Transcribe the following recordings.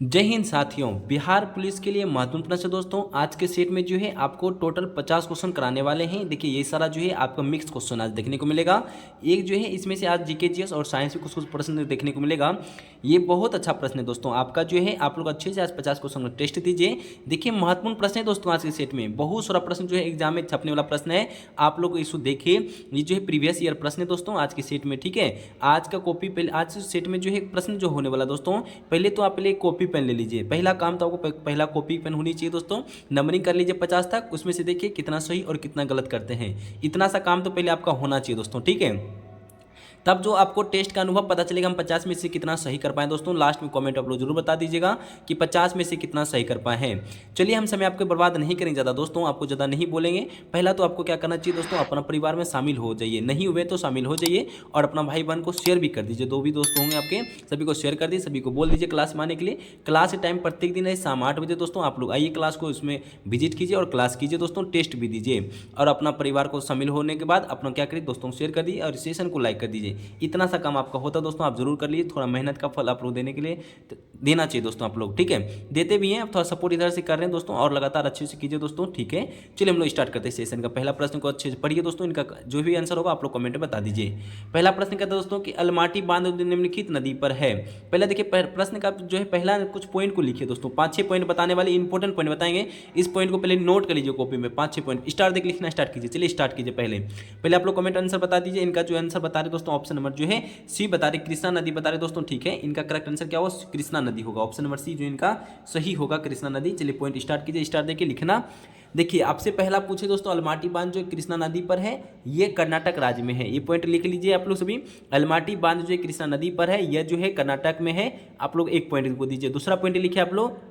जय हिंद साथियों। बिहार पुलिस के लिए महत्वपूर्ण प्रश्न दोस्तों, आज के सेट में जो है आपको टोटल 50 क्वेश्चन कराने वाले हैं। देखिए ये सारा जो है आपका मिक्स क्वेश्चन आज देखने को मिलेगा। एक जो है इसमें से आज जीके जीएस और साइंस में कुछ कुछ प्रश्न देखने को मिलेगा। ये बहुत अच्छा प्रश्न है दोस्तों आपका जो है, आप लोग अच्छे से आज 50 क्वेश्चन का टेस्ट दीजिए। देखिए महत्वपूर्ण प्रश्न है दोस्तों आज के सेट में, बहुत सारा प्रश्न जो है एग्जाम में छपने वाला प्रश्न है। आप लोग इसको देखिए, ये जो है प्रीवियस ईयर प्रश्न है दोस्तों आज के सेट में। ठीक है, आज का कॉपी पहले, आज सेट में जो है प्रश्न जो होने वाला दोस्तों, पहले तो आप पहले कॉपी पेन ले लीजिए। पहला काम तो आपको पहला कॉपी पेन होनी चाहिए दोस्तों। नंबरिंग कर लीजिए 50 तक, उसमें से देखिए कितना सही और कितना गलत करते हैं। इतना सा काम तो पहले आपका होना चाहिए दोस्तों। ठीक है, तब जो आपको टेस्ट का अनुभव पता चलेगा हम 50 में से कितना सही कर पाए दोस्तों। लास्ट में कमेंट आप लोग जरूर बता दीजिएगा कि 50 में से कितना सही कर पाए हैं। चलिए हम समय आपको बर्बाद नहीं करेंगे ज़्यादा दोस्तों, आपको ज़्यादा नहीं बोलेंगे। पहला तो आपको क्या करना चाहिए दोस्तों, अपना परिवार में शामिल हो जाइए, नहीं हुए तो शामिल हो जाइए और अपना भाई बहन को शेयर भी कर दीजिए। जो भी दोस्त होंगे आपके सभी को शेयर कर दीजिए, सभी को बोल दीजिए क्लास में आने के लिए। क्लास के टाइम प्रत्येक दिन है शाम 8 बजे दोस्तों, आप लोग आइए क्लास को, उसमें विजिट कीजिए और क्लास कीजिए दोस्तों, टेस्ट भी दीजिए। और अपना परिवार को शामिल होने के बाद अपना क्या करिए दोस्तों, शेयर कर दीजिए और सेशन को लाइक कर दीजिए। इतना सा आपका होता है दोस्तों, आप जरूर कर लीजिए। थोड़ा मेहनत का फल आप लोग देने के लिए देना चाहिए दोस्तों आप लोग। ठीक है, देते भी हैं, अब थोड़ा सपोर्ट इधर से कर रहे हैं दोस्तों, और लगातार अच्छे से कीजिए दोस्तों। ठीक है, चलिए हम लोग स्टार्ट करते हैं सेशन का। पहला प्रश्न को अच्छे से पढ़िए दोस्तों, इनका जो भी आंसर होगा आप लोग कमेंट में बता दीजिए। पहला प्रश्न कहता है दोस्तों कि अलमाटी बांध निम्नलिखित नदी पर है। पहले देखिए प्रश्न का जो है पहला कुछ पॉइंट को लिखिए दोस्तों, 5-6 पॉइंट बताने वाले इंपॉर्टेंट पॉइंट बताएंगे। इस पॉइंट को पहले नोट कर लीजिए कॉपी में, 5-6 पॉइंट स्टार देख लिखना स्टार्ट कीजिए। चलिए स्टार्ट कीजिए। पहले आप लोग कमेंट आंसर बता दीजिए। इनका जो आंसर बता रहे दोस्तों, ऑप्शन नंबर जो है सी बता रहे, कृष्णा नदी बता रहे दोस्तों। ठीक है, इनका करेक्ट आंसर क्या होगा, कृष्णा नदी होगा। ऑप्शन नंबर सी जो इनका सही होगा, कृष्णा नदी। चलिए पॉइंट स्टार्ट कीजिए, स्टार्ट देखिए लिखना। देखिए आपसे पहला पूछे दोस्तों, अलमाटी बांध जो कृष्णा नदी पर है, ये कर्नाटक राज्य में है। ये पॉइंट लिख लीजिए आप लोग सभी। अलमाटी बांध जो कृष्णा नदी पर है, यह जो है कर्नाटक में है। आप लोग एक पॉइंट को दीजिए। दूसरा पॉइंट लिखिए आप लोग,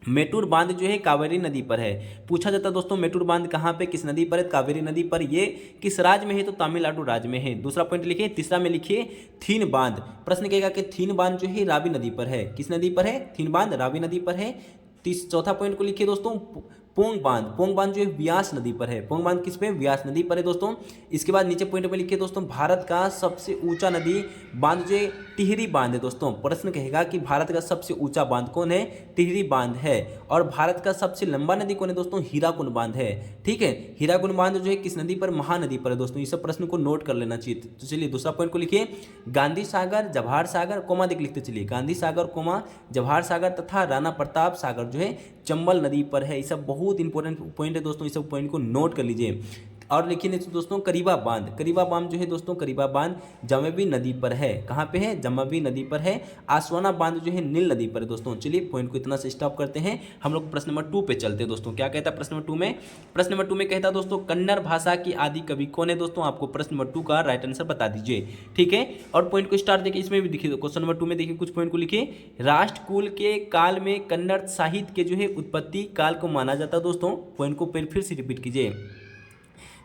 मेटूर बांध जो है कावेरी नदी पर है। पूछा जाता है दोस्तों मेटूर बांध कहाँ पे, किस नदी पर है, कावेरी नदी पर। ये किस राज्य में है, तो तमिलनाडु राज्य में है। दूसरा पॉइंट लिखिए। तीसरा में लिखिए थीन बांध। प्रश्न कहेगा कि थीन बांध जो है रावी नदी पर है। किस नदी पर है, थीन बांध रावी नदी पर है। चौथा पॉइंट को लिखिए दोस्तों, पोंग बांध। पोंग बांध जो है व्यास नदी पर है। पोंग बांध किस पे, व्यास नदी पर है दोस्तों। इसके बाद नीचे पॉइंट में लिखिए दोस्तों, भारत का सबसे ऊंचा नदी बांध जो टिहरी बांध है दोस्तों। प्रश्न कहेगा कि भारत का सबसे ऊंचा बांध कौन है, टिहरी बांध है। और भारत का सबसे लंबा नदी कौन है दोस्तों, हीराकुंड बांध है। ठीक है, हीराकुंड बांध जो है किस नदी पर, महानदी पर है दोस्तों। ये सब प्रश्न को नोट कर लेना चाहिए। तो चलिए दूसरा पॉइंट को लिखिए, गांधी सागर, जवाहर सागर, कोमा देख लिखते चलिए, गांधी सागर, कोमा जवाहर सागर तथा राणा प्रताप सागर जो है चंबल नदी पर है। ये सब बहुत इंपॉर्टेंट पॉइंट है दोस्तों, इस सब पॉइंट को नोट कर लीजिए। और लिखिए दोस्तों करीबा बांध। करीबा बांध जो है दोस्तों, करीबा बांध जम्मवी नदी पर है। कहाँ पे है, जम्मवी नदी पर है। आसवाना बांध जो है नील नदी पर है दोस्तों। चलिए पॉइंट को इतना से स्टॉप करते हैं, हम लोग प्रश्न नंबर 2 पे चलते हैं दोस्तों। क्या कहता है प्रश्न नंबर 2 में, प्रश्न नंबर 2 में कहता है दोस्तों, कन्नड़ भाषा की आदि कवि कौन है दोस्तों। आपको प्रश्न नंबर 2 का राइट आंसर बता दीजिए। ठीक है, और पॉइंट को स्टार्ट देखिए, इसमें भी देखिए क्वेश्चन नंबर 2 में देखिए कुछ पॉइंट को लिखिए। राष्ट्रकूल के काल में कन्नड़ साहित्य के जो है उत्पत्ति काल को माना जाता है दोस्तों। पॉइंट को फिर से रिपीट कीजिए।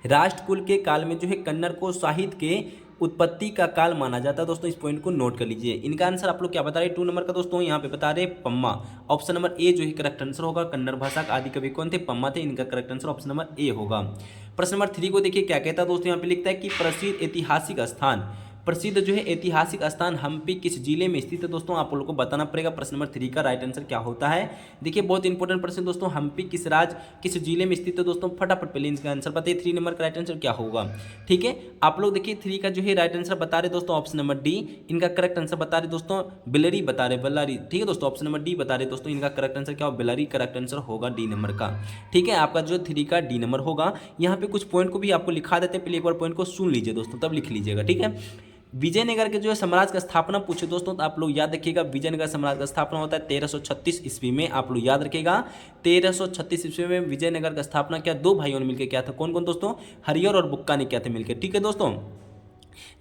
राष्ट्रकूल के काल में जो है कन्नड़ को साहित्य के उत्पत्ति का काल माना जाता है दोस्तों। इस पॉइंट को नोट कर लीजिए। इनका आंसर आप लोग क्या बता रहे हैं, 2 नंबर का दोस्तों, यहाँ पे बता रहे पम्मा। ऑप्शन नंबर ए जो है करेक्ट आंसर होगा। कन्नड़ भाषा का आदि कवि कौन थे, पम्मा थे। इनका करेक्ट आंसर ऑप्शन नंबर ए होगा। प्रश्न नंबर 3 को देखिए क्या कहता है दोस्तों, यहाँ पे लिखता है कि प्रसिद्ध ऐतिहासिक स्थान, प्रसिद्ध जो है ऐतिहासिक स्थान हम्पी किस जिले में स्थित है दोस्तों। आप लोगों को बताना पड़ेगा प्रश्न नंबर 3 का राइट आंसर क्या होता है। देखिए बहुत इंपॉर्टेंट प्रश्न दोस्तों, हम्पी किस राज्य किस जिले में स्थित है दोस्तों। फटाफट पहले इनका आंसर बताइए, 3 नंबर का राइट आंसर क्या होगा। ठीक है, आप लोग देखिए 3 का जो है राइट आंसर बता रहे दोस्तों, ऑप्शन नंबर डी। इनका करेक्ट आंसर बता रहे दोस्तों, बेलरी बता रहे, बेलारी। ठीक है दोस्तों, ऑप्शन नंबर डी बता रहे दोस्तों, इनका करेक्ट आंसर क्या होगा, बेलारी करेक्ट आंसर होगा डी नंबर का। ठीक है, आपका जो 3 का डी नंबर होगा। यहाँ पे कुछ पॉइंट को भी आपको लिखा देते हैं, पहले एक बार पॉइंट को सुन लीजिए दोस्तों, तब लिख लीजिएगा। ठीक है, विजयनगर के जो है साम्राज्य का स्थापना पूछे दोस्तों, तो आप लोग याद रखिएगा विजयनगर साम्राज्य का स्थापना होता है 1336 ईस्वी में। आप लोग याद रखिएगा 1336 ईस्वी में विजयनगर का स्थापना क्या, 2 भाइयों ने मिलकर किया था। कौन कौन दोस्तों, हरिहर और बुक्का ने किया था मिलकर। ठीक है दोस्तों,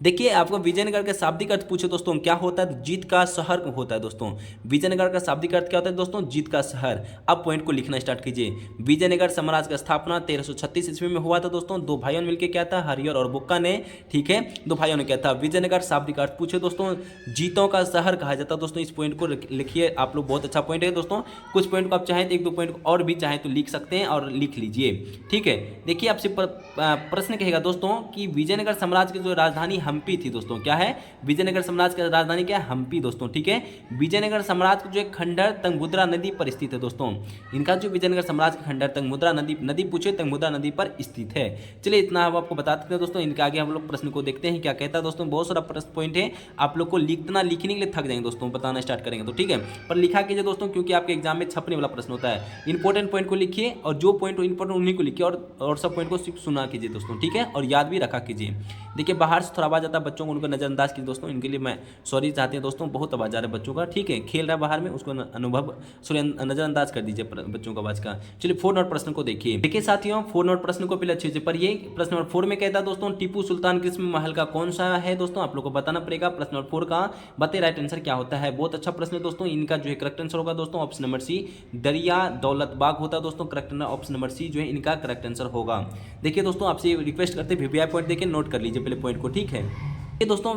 देखिए आपको विजयनगर का शाब्दिक अर्थ पूछे दोस्तों क्या होता है, जीत का शहर होता है दोस्तों। विजयनगर का शाब्दिक अर्थ क्या होता है दोस्तों, जीत का शहर। अब पॉइंट को लिखना स्टार्ट कीजिए। विजयनगर साम्राज्य का स्थापना 1336 ईस्वी में हुआ था दोस्तों। 2 भाइयों ने मिलकर किया था, हरिहर और बुक्का ने। ठीक है, 2 भाइयों ने किया था। विजयनगर शाब्दिक अर्थ पूछे दोस्तों, जीतों का शहर कहा जाता है दोस्तों। इस पॉइंट को लिखिए आप लोग, बहुत अच्छा पॉइंट है दोस्तों। कुछ पॉइंट को आप चाहें तो 1-2 पॉइंट और भी चाहें तो लिख सकते हैं और लिख लीजिए। ठीक है, देखिए आपसे प्रश्न कहेगा दोस्तों कि विजयनगर साम्राज्य की जो राजधानी राजधानी हम्पी थी दोस्तों। क्या है? विजयनगर साम्राज्य की राजधानी क्या है? हम्पी दोस्तों। ठीक है, विजयनगर साम्राज्य जो खंडर तुंगभद्रा नदी पर स्थित है दोस्तों। इनका जो विजयनगर साम्राज्य का खंडर तुंगभद्रा नदी पूछे तुंगभद्रा नदी पर स्थित है। चलिए इतना हम आपको बता देते हैं दोस्तों। इनके आगे हम लोग प्रश्न को देखते हैं क्या कहता है दोस्तों। बहुत सारा प्रश्न पॉइंट है, आप लोग को लिखने के लिए थक जाएंगे दोस्तों, बताना स्टार्ट करेंगे तो। ठीक है, पर लिखा कीजिए दोस्तों, क्योंकि आपके एग्जाम में छपने वाला प्रश्न होता है। इंपॉर्टेंट पॉइंट को लिखिए और जो पॉइंट इंपॉर्टेंट उन्हीं को लिखिए, और सब पॉइंट को सिर्फ सुना कीजिए दोस्तों। ठीक है, और याद भी रखा कीजिए। देखिए बाहर से थोड़ा आवाज आता है बच्चों को, उनको नजरअंदाज कीजिए दोस्तों। इनके लिए मैं सॉरी चाहते हैं दोस्तों, बहुत आवाज आ रहा है बच्चों का। ठीक है, खेल रहा है बाहर में, उसको अनुभव नजरअंदाज कर दीजिए बच्चों का आवाज का। चलिए 4 नंबर प्रश्न को देखिए साथियों, 4 नंबर प्रश्न को पहले अच्छे से पढ़िए। प्रश्न नंबर 4 में कहता है दोस्तों, टीपू सुल्तान किस्म महल का कौन सा है दोस्तों, आप लोग को बताना पड़ेगा। प्रश्न नंबर 4 का बताइए राइट आंसर क्या होता है। बहुत अच्छा प्रश्न है दोस्तों। इनका जो है करेक्ट आंसर होगा दोस्तों ऑप्शन नंबर सी, दरिया दौलत बाग होता है दोस्तों। करेक्ट ऑप्शन नंबर सी जो है इनका करेक्ट आंसर होगा। देखिए दोस्तों, आपसे रिक्वेस्ट करते हैं वीवीआई पॉइंट देखिए, नोट कर लीजिए पहले पॉइंट को। ठीक है, ये दोस्तों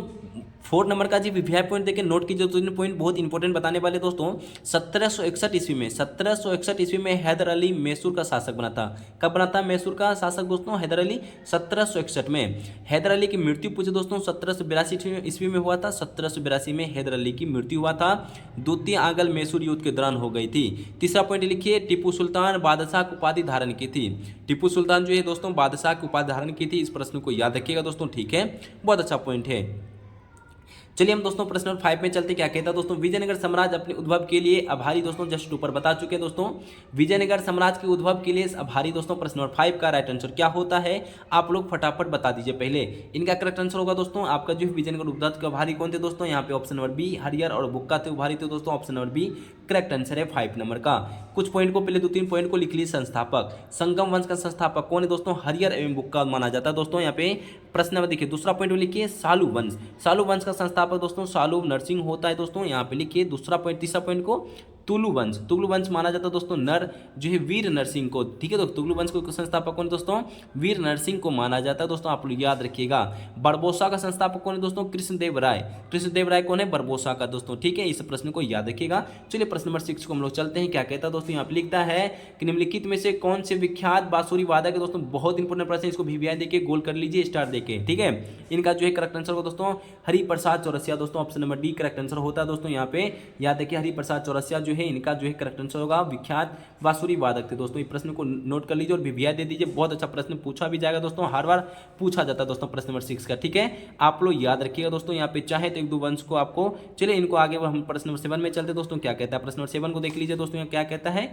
4 नंबर का जी वीवीआई पॉइंट देखिए, नोट कीजिए। तो पॉइंट बहुत इंपॉर्टेंट बताने वाले दोस्तों। 1761 ईस्वी में हैदर अली मैसूर का शासक बना था। कब बना था मैसूर का शासक दोस्तों? हैदर अली 1761 में। हैदर अली की मृत्यु पूछे दोस्तों 1782 ईस्वी में हुआ था। 1782 में हैदर अली की मृत्यु हुआ था। द्वितीय आंग्ल मैसूर युद्ध के दौरान हो गई थी। तीसरा पॉइंट लिखिए, टीपू सुल्तान बादशाह की उपाधि धारण की थी। टीपू सुल्तान जो है दोस्तों बादशाह की उपाधि धारण की थी। इस प्रश्न को याद रखिएगा दोस्तों। ठीक है, बहुत अच्छा पॉइंट है। चलिए हम दोस्तों प्रश्न नंबर 5 में चलते। क्या कहता है दोस्तों, विजयनगर साम्राज्य अपने उद्भव के लिए आभारी दोस्तों, जस्ट ऊपर बता चुके हैं दोस्तों। विजयनगर साम्राज्य के उद्भव के लिए आभारी दोस्तों। प्रश्न नंबर 5 का राइट आंसर क्या होता है, आप लोग फटाफट बता दीजिए। पहले इनका करेक्ट आंसर होगा दोस्तों आपका जो विजयनगर उद्भव के आभारी कौन थे दोस्तों, यहाँ पे ऑप्शन नंबर बी हरियर और बुक्का थे उभारी थे दोस्तों। Option number B correct answer है 5 नंबर का। कुछ पॉइंट को पहले 2-3 पॉइंट को लिख लीजिए। संस्थापक, संगम वंश का संस्थापक कौन है दोस्तों, हरियर एवं बुक्का माना जाता है दोस्तों। यहाँ पे प्रश्न नंबर देखिए, दूसरा पॉइंट लिखिए सालू वंश। सालू वंश का संस्थापक दोस्तों सालू नरसिंह होता है दोस्तों। यहाँ पे लिखिए दूसरा पॉइंट। तीसरा पॉइंट को तुलु वंश, तुलु वंश माना जाता है दोस्तों नर जो है वीर नरसिंह को। ठीक है, तो तुलु वंश को संस्थापक कौन है दोस्तों, वीर नरसिंह को माना जाता है दोस्तों, आप लोग याद रखिएगा। बरबोसा का संस्थापक कौन है दोस्तों, कृष्णदेव राय। कृष्णदेव राय कौन है, बरबोसा का दोस्तों। ठीक है, इस प्रश्न को याद रखिएगा। चलिए प्रश्न नंबर 6 को हम लोग चलते हैं। क्या कहता है दोस्तों, यहाँ पे लिखता है कि निम्नलिखित में से कौन से विख्यात बांसुरी वादक है दोस्तों। बहुत इंपॉर्टेंट प्रश्न है, इसको वीवीआई देके गोल कर लीजिए स्टार देके। ठीक है, इनका जो है करेक्ट आंसर होगा दोस्तों हरिप्रसाद चौरसिया दोस्तों। Option number D correct answer होता है दोस्तों। यहाँ पे याद रखिए हरिप्रसाद चौरसिया जो है इनका जो है करेक्ट आंसर होगा। विख्यात बांसुरी वादक थे दोस्तों। इस प्रश्न को नोट कर लीजिए और वीवीआई दे दीजिए। बहुत अच्छा प्रश्न पूछा भी जाएगा दोस्तों, हर बार पूछा जाता है दोस्तों प्रश्न नंबर 6 का। ठीक है, आप लोग याद रखिएगा दोस्तों। यहाँ पे चाहे तो 1-2 वंश को आपको, चलिए इनको आगे हम प्रश्न नंबर 7 में चलते दोस्तों। क्या कहता है प्रश्न नंबर 7 को देख लीजिए दोस्तों। यहाँ क्या कहता है,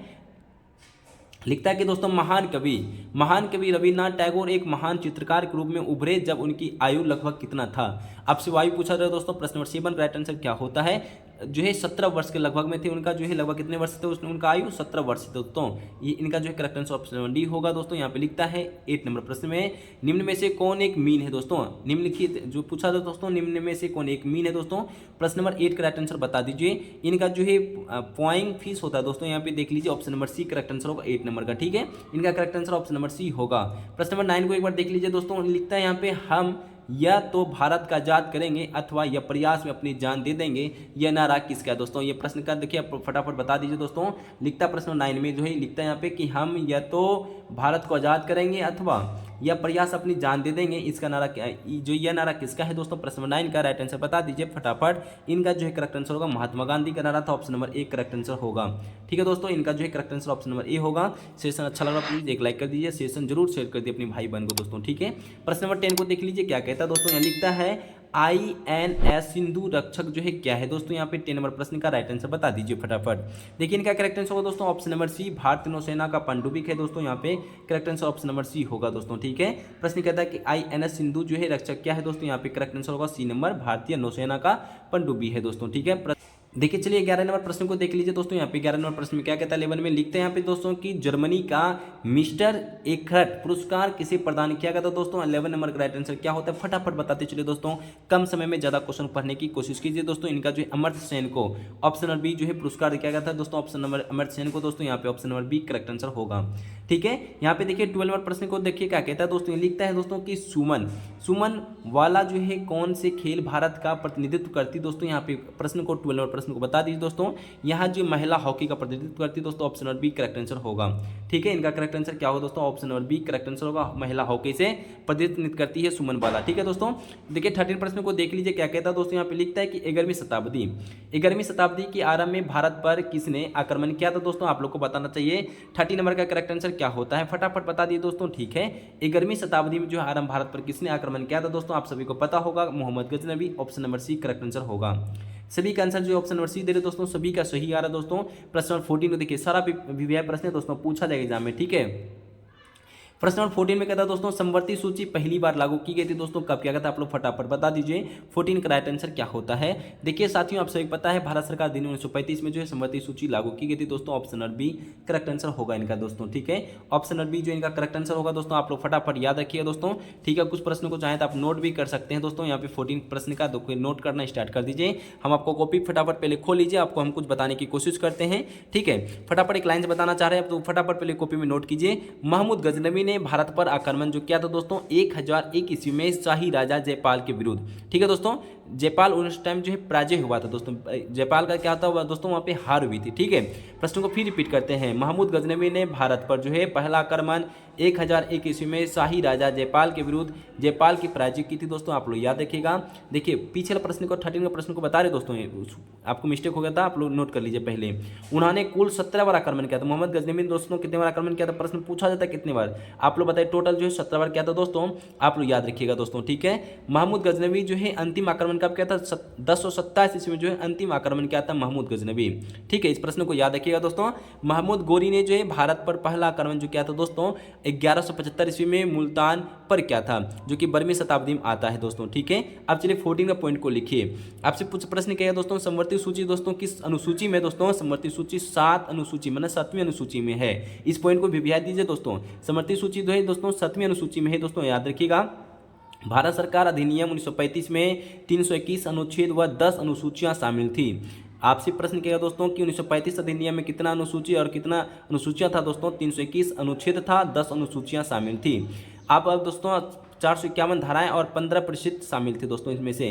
लिखता है कि दोस्तों महान कवि रविन्द्रनाथ टैगोर एक महान चित्रकार के रूप में उभरे जब उनकी आयु लगभग कितना था। आपसे आयु पूछा जाए दोस्तों। प्रश्न नंबर 7 राइट आंसर क्या होता है, जो है 17 वर्ष के लगभग में थे। उनका जो है लगभग कितने वर्ष थे उनका आयु, 17 वर्ष थे दोस्तों। ये इनका जो है correct answer option number D होगा दोस्तों। यहाँ पे लिखता है 8 नंबर प्रश्न में, निम्न में से कौन एक मीन है दोस्तों। निम्नलिखित जो पूछा था दोस्तों, निम्न में से कौन एक मीन है दोस्तों। प्रश्न नंबर 8 का राइट आंसर बता दीजिए। इनका जो है फ्लाइंग फिश होता है दोस्तों। यहाँ पे देख लीजिए option number C correct answer होगा 8 नंबर का। ठीक है, इनका correct answer option number C होगा। प्रश्न नंबर 9 को एक बार देख लीजिए दोस्तों। लिखता है यहाँ पे, हम या तो भारत का आजाद करेंगे अथवा यह प्रयास में अपनी जान दे देंगे, यह नारा किसका है दोस्तों। ये प्रश्न का देखिए आप फटाफट बता दीजिए दोस्तों। लिखता है प्रश्न 9 में जो है लिखता है यहाँ पे कि हम या तो भारत को आजाद करेंगे अथवा यह प्रयास अपनी जान दे देंगे, इसका नारा क्या है, जो यह नारा किसका है दोस्तों। प्रश्न नंबर 9 का राइट आंसर बता दीजिए फटाफट। इनका जो है करेक्ट आंसर होगा महात्मा गांधी का नारा था। ऑप्शन नंबर 1 करेक्ट आंसर होगा। ठीक है दोस्तों, इनका जो है करेक्ट आंसर ऑप्शन नंबर ए होगा। सेशन अच्छा लगा प्लीज एक लाइक कर दीजिए, सेशन जरूर शेयर कर दिए अपनी भाई बहन को दोस्तों। ठीक है, प्रश्न नंबर 10 को देख लीजिए। क्या कहता है दोस्तों, यहाँ लिखता है INS सिंधु रक्षक जो है क्या है दोस्तों। यहाँ पे 10 नंबर प्रश्न का राइट आंसर बता दीजिए फटाफट। देखिए इनका करेक्ट आंसर होगा दोस्तों ऑप्शन नंबर सी, भारतीय नौसेना का पनडुब्बी है दोस्तों। यहाँ पे correct answer option number C होगा दोस्तों। ठीक है, प्रश्न कहता है कि INS सिंधु जो है रक्षक क्या है दोस्तों। यहाँ पे करेक्ट आंसर होगा सी नंबर, भारतीय नौसेना का पनडुब्बी है दोस्तों। ठीक है, देखिए चलिए 11 नंबर प्रश्न को देख लीजिए दोस्तों। यहाँ पे 11 नंबर प्रश्न में क्या कहता है, 11 में लिखते हैं यहाँ पे दोस्तों कि जर्मनी का मिस्टर एकहर्ट पुरस्कार किसे प्रदान किया गया था दोस्तों। 11 नंबर का राइट आंसर क्या होता है फटाफट बताते चलिए दोस्तों। कम समय में ज्यादा क्वेश्चन पढ़ने की कोशिश कीजिए दोस्तों। इनका जो है अमर्त्य सेन को ऑप्शन नंबर बी जो है पुरस्कार दिया गया था दोस्तों। ऑप्शन नंबर अमर्त्य सेन को दोस्तों। यहाँ पे option number B correct answer होगा। ठीक है। यहाँ पे देखिए 12 नंबर प्रश्न को देखिए क्या कहता है दोस्तों, लिखता है दोस्तों कि सुमन वाला जो है कौन से खेल भारत का प्रतिनिधित्व करती दोस्तों। यहाँ पे प्रश्न को 12 नंबर प्रश्न को बता दीजिए दोस्तों। यहाँ जो महिला हॉकी का प्रतिनिधित्व करती है दोस्तों, option number B correct answer होगा। ठीक है, इनका करेक्ट आंसर क्या होगा दोस्तों, option number B correct answer होगा। महिला हॉकी से प्रतिनिधित्व करती है सुमन वाला। ठीक है दोस्तों, देखिए 13 प्रश्न को देख लीजिए क्या कहता है दोस्तों। यहाँ पे लिखता है कि 11वीं शताब्दी के आरंभ में भारत पर किसने आक्रमण किया था दोस्तों, आप लोग को बताना चाहिए। 30 नंबर का करेक्ट आंसर क्या होता है, फटाफट बता दिए दोस्तों। ठीक है, 11वीं शताब्दी में जो है आरंभ भारत पर किसने आक्रमण किया था दोस्तों, आप सभी को पता होगा, Mohammad Ghaznavi. Option number C correct answer होगा। सभी का आंसर जो ऑप्शन नंबर सी दे रहे दोस्तों, सभी का सही आ रहा है दोस्तों। प्रश्न नंबर 14 को देखिए, सारा वीवीआई प्रश्न है दोस्तों, पूछा जाएगा एग्जाम में। ठीक है, प्रश्न नंबर 14 में कहता है दोस्तों, समवर्ती सूची पहली बार लागू की गई थी दोस्तों, कब किया गया था, आप लोग फटाफट बता दीजिए। 14 का राइट आंसर क्या होता है। देखिए साथियों, आप सभी पता है भारत सरकार दिन 1935 में जो है समवर्ती सूची लागू की गई थी दोस्तों। Option number B correct answer होगा इनका दोस्तों। ठीक है, ऑप्शन नंबर बी जो इनका करेक्ट आंसर होगा दोस्तों, आप लोग फटाफट याद रखिए दोस्तों। ठीक है, कुछ प्रश्नों को चाहें तो आप नोट भी कर सकते हैं दोस्तों। यहाँ पे 14 प्रश्न का नोट करना स्टार्ट कर दीजिए। हम आपको कॉपी फटाफट पहले खोल लीजिए, आपको हम कुछ बताने की कोशिश करते हैं। ठीक है, फटाफट एक लाइन से बताना चाह रहे हैं, तो फटाफट पहले कॉपी में नोट कीजिए। महमूद गजनवी ने भारत पर आक्रमण जो किया था दोस्तों 1001 ईस्वी में शाही राजा जयपाल के विरुद्ध। ठीक है दोस्तों, जयपाल उस टाइम जो है पराजय हुआ था दोस्तों, जयपाल का क्या था दोस्तों, वहां पे हार हुई थी। ठीक है, प्रश्न को फिर रिपीट करते हैं। महमूद गजनवी ने भारत पर जो है पहला आक्रमण 1001 ईस्वी में शाही राजा जयपाल के विरुद्ध जयपाल की पराजय की थी दोस्तों, आप लोग याद रखिएगा। देखिए पिछले प्रश्न को 13 के प्रश्न को बता रहे दोस्तों, आपको मिस्टेक हो गया था, आप लोग नोट कर लीजिए पहले। उन्होंने कुल 17 बार आक्रमण किया था। मोहम्मद गजनवी ने दोस्तों कितने बार आक्रमण किया था, प्रश्न पूछा जाता है कितने बार, आप लोग बताइए। टोटल जो है 17 बार किया था दोस्तों, आप लोग याद रखिएगा दोस्तों। ठीक है, महमूद गजनवी जो है अंतिम आक्रमण कब किया था, 1027 ईस्वी में जो है अंतिम आक्रमण किया था महमूद गजनवी। ठीक है, इस प्रश्न को याद रखिएगा दोस्तों। महमूद गोरी ने जो है भारत पर पहला आक्रमण जो किया था दोस्तों 1175 ईस्वी में मुल्तान पर किया था, जो कि 12वीं शताब्दी में आता है दोस्तों। ठीक है, अब चलिए 14 का पॉइंट को लिखिए। आपसे कुछ प्रश्न किया दोस्तों, समवर्ती सूची दोस्तों किस अनुसूची में दोस्तों, समवर्ती सूची 7 अनुसूची मतलब 7वीं अनुसूची में है। इस पॉइंट को भी ध्यान दीजिए दोस्तों, समवर्ती सूची जो है दोस्तों 7वीं अनुसूची में है दोस्तों, याद रखिएगा। भारत सरकार अधिनियम 1935 में 321 अनुच्छेद व 10 अनुसूचियां शामिल थी। आपसे प्रश्न किया दोस्तों कि 1935 अधिनियम में कितना अनुसूची और कितना अनुसूचियां था दोस्तों, 321 अनुच्छेद था, 10 अनुसूचियां शामिल थी। आप अब दोस्तों 451 धाराएं और 15 परिशिष्ट शामिल थे दोस्तों। इसमें से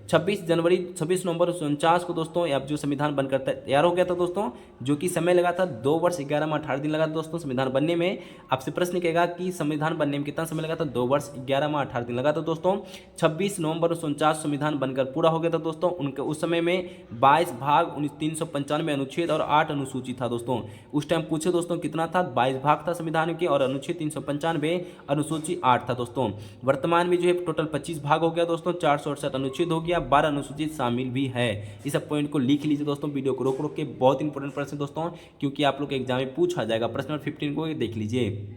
26 नवंबर 1949 को दोस्तों अब जो संविधान बनकर तैयार हो गया था दोस्तों, जो कि समय लगा था 2 वर्ष 11 माह 18 दिन लगा था दोस्तों संविधान बनने में। आपसे प्रश्न कहेगा कि संविधान बनने में कितना समय लगा था, 2 वर्ष 11 माह 18 दिन लगा था दोस्तों। 26 नवंबर 1949 संविधान बनकर पूरा हो गया था दोस्तों। उनके उस समय में 22 भाग 395 अनुच्छेद और 8 अनुसूची था दोस्तों। उस टाइम पूछे दोस्तों कितना था, 22 भाग था संविधान के और अनुच्छेद 395, अनुसूची 8 था दोस्तों। वर्तमान में जो है टोटल 25 भाग हो गया दोस्तों, 468 अनुच्छेद हो गया, 12 अनुसूचित शामिल भी है। इस सब पॉइंट को लिख लीजिए दोस्तों, वीडियो को रोक रोक के, बहुत इंपॉर्टेंट प्रश्न दोस्तों, क्योंकि आप लोग के एग्जाम में पूछा जाएगा। प्रश्न नंबर 15 को देख लीजिए।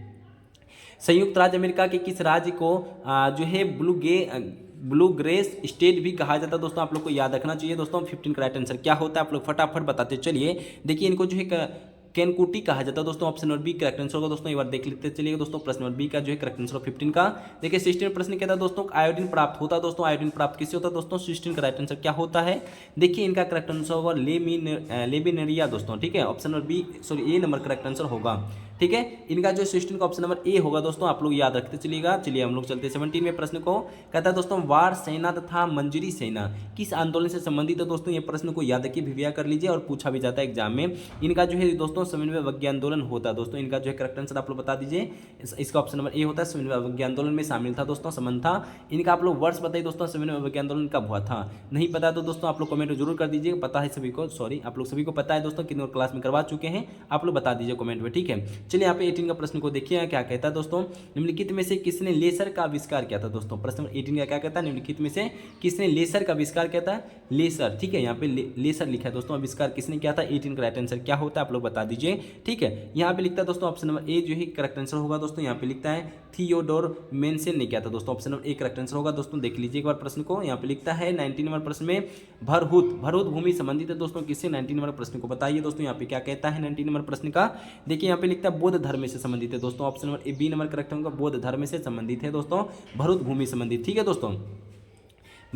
संयुक्त राज्य अमेरिका के किस राज्य को जो है ब्लू ग्रेस स्टेट भी कहा जाता है दोस्तों, आप लोग को याद रखना चाहिए दोस्तों। 15 का राइट आंसर क्या होता है, आप लोग फटाफट बताते चलिए। देखिए इनको जो है केनकुटी कहा जाता है दोस्तों, option number B correct answer होगा दोस्तों। एक बार देख लेते चलिए दोस्तों, प्रश्न नंबर बी का जो है करेक्ट आंसर 15 का। देखिए 16 प्रश्न क्या था दोस्तों, आयोडीन प्राप्त होता है दोस्तों, आयोडीन प्राप्त किससे होता है दोस्तों, 16 का राइट आंसर क्या होता है। देखिए इनका करेक्ट आंसर होगा लेमिनेरिया दोस्तों। ठीक है, ऑप्शन नंबर बी ए नंबर करेक्ट आंसर होगा। ठीक है, इनका जो 16 का ऑप्शन नंबर ए होगा दोस्तों, आप लोग याद रखते चलिएगा। चलिए हम लोग चलते हैं 17 में प्रश्न को। कहता है दोस्तों वार सेना तथा मंजरी सेना किस आंदोलन से संबंधित है दोस्तों, ये प्रश्न को याद रखिए, भिविया कर लीजिए और पूछा भी जाता है एग्जाम में। इनका जो है दोस्तों समन्वय वज्ञ आंदोलन होता है दोस्तों। इनका जो है करेक्ट आंसर आप लोग बता दीजिए, इसका ऑप्शन नंबर ए होता है, समन्वय वज्ञ आंदोलन में शामिल था दोस्तों, संबंध था। इनका आप लोग वर्ष बताइए दोस्तों, समन्वय वज्ञ आंदोलन कब हुआ था, नहीं पता तो दोस्तों आप लोग कमेंट जरूर कर दीजिए। पता है सभी को, सॉरी आप लोग सभी को पता है दोस्तों, कितने क्लास में करवा चुके हैं, आप लोग बता दीजिए कमेंट में। ठीक है, चलिए यहाँ पे 18 का प्रश्न को देखिए क्या कहता है दोस्तों। निम्नलिखित में से किसने लेसर का आविष्कार किया था दोस्तों, प्रश्न 18 का क्या कहता है, निम्नलिखित में से किसने लेसर का आविष्कार किया था, लेसर। ठीक है, यहाँ पे लेसर लिखा है दोस्तों, आविष्कार किसने किया था। 18 का राइट आंसर क्या होता है, आप लोग बता दीजिए। ठीक है, यहाँ पे लिखता है दोस्तों ऑप्शन नंबर ए जो है करेक्ट आंसर होगा दोस्तों। यहाँ पे लिखता है थियोडोर मेंशन ने किया था दोस्तों, option number A correct answer होगा दोस्तों। देख लीजिए एक बार प्रश्न को। यहाँ पे लिखता है 19 नंबर प्रश्न में भरहुत भूमि संबंधित है दोस्तों, किससे, 19 नंबर प्रश्न को बताइए दोस्तों। यहाँ पे क्या कहता है 19 नंबर प्रश्न का, देखिए यहाँ पे लिखता है बौद्ध धर्म से संबंधित है दोस्तों, option number A B number correct होगा, बौद्ध धर्म से संबंधित है दोस्तों, भरहुत भूमि संबंधित। ठीक है दोस्तों,